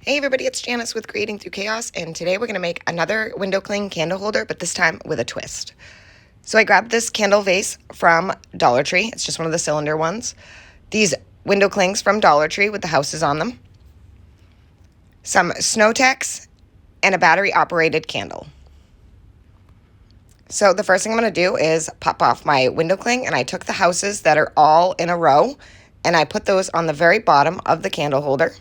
Hey everybody, it's Janice with Creating Through Chaos, and today we're going to make another window cling candle holder, but this time with a twist. So I grabbed this candle vase from Dollar Tree. It's just one of the cylinder ones. These window clings from Dollar Tree with the houses on them. Some Snowtex and a battery operated candle. So the first thing I'm going to do is pop off my window cling, and I took the houses that are all in a row and I put those on the very bottom of the candle holder.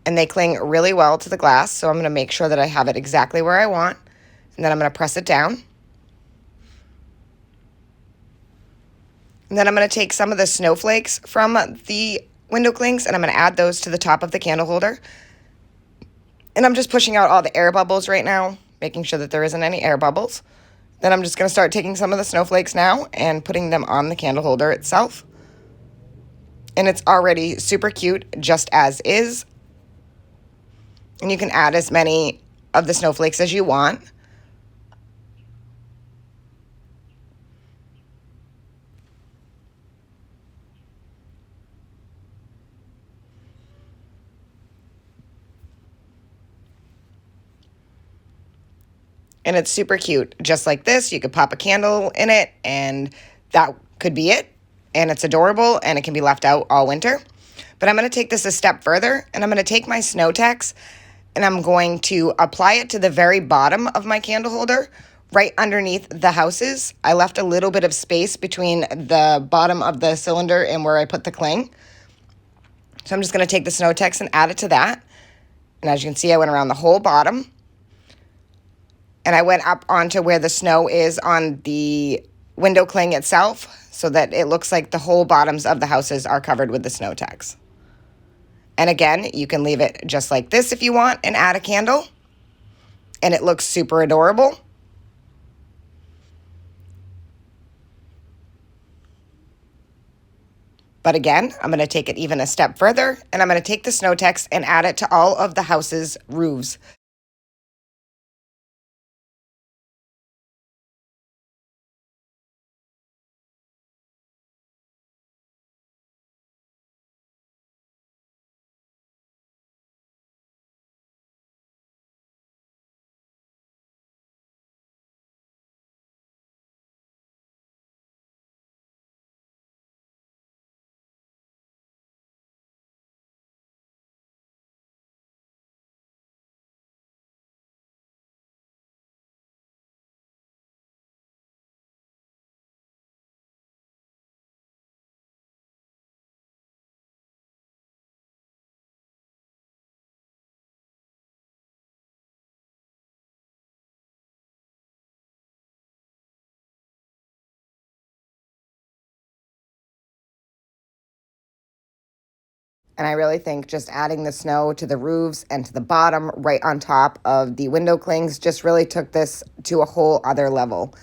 And they cling really well to the glass, so I'm going to make sure that I have it exactly where I want. And then I'm going to press it down. And then I'm going to take some of the snowflakes from the window clings and I'm going to add those to the top of the candle holder. And I'm just pushing out all the air bubbles right now, making sure that there isn't any air bubbles. Then I'm just going to start taking some of the snowflakes now and putting them on the candle holder itself. And it's already super cute just as is. And you can add as many of the snowflakes as you want. And it's super cute. Just like this, you could pop a candle in it and that could be it. And it's adorable and it can be left out all winter. But I'm going to take this a step further and I'm going to take my Snowtex and I'm going to apply it to the very bottom of my candle holder, right underneath the houses. I left a little bit of space between the bottom of the cylinder and where I put the cling. So I'm just going to take the Snowtex and add it to that. And as you can see, I went around the whole bottom. And I went up onto where the snow is on the window cling itself so that it looks like the whole bottoms of the houses are covered with the Snowtex. And again, you can leave it just like this if you want and add a candle. And it looks super adorable. But again, I'm going to take it even a step further and I'm going to take the Snowtex and add it to all of the houses' roofs. And I really think just adding the snow to the roofs and to the bottom right on top of the window clings just really took this to a whole other level.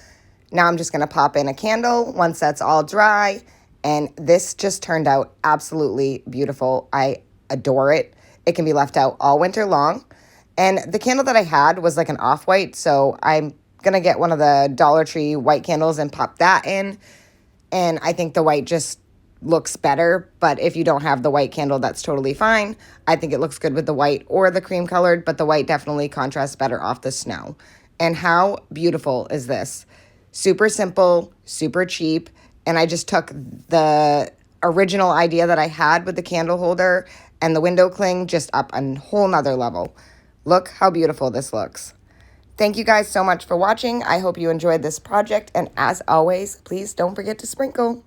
Now I'm just going to pop in a candle once that's all dry. And this just turned out absolutely beautiful. I adore it. It can be left out all winter long. And the candle that I had was like an off-white. So I'm going to get one of the Dollar Tree white candles and pop that in. And I think the white just looks better, but if you don't have the white candle, that's totally fine. I think it looks good with the white or the cream colored, but the white definitely contrasts better off the snow. And how beautiful is this? Super simple, super cheap, and I just took the original idea that I had with the candle holder and the window cling just up a whole nother level. Look how beautiful this looks. Thank you guys so much for watching. I hope you enjoyed this project, and as always, please don't forget to sprinkle.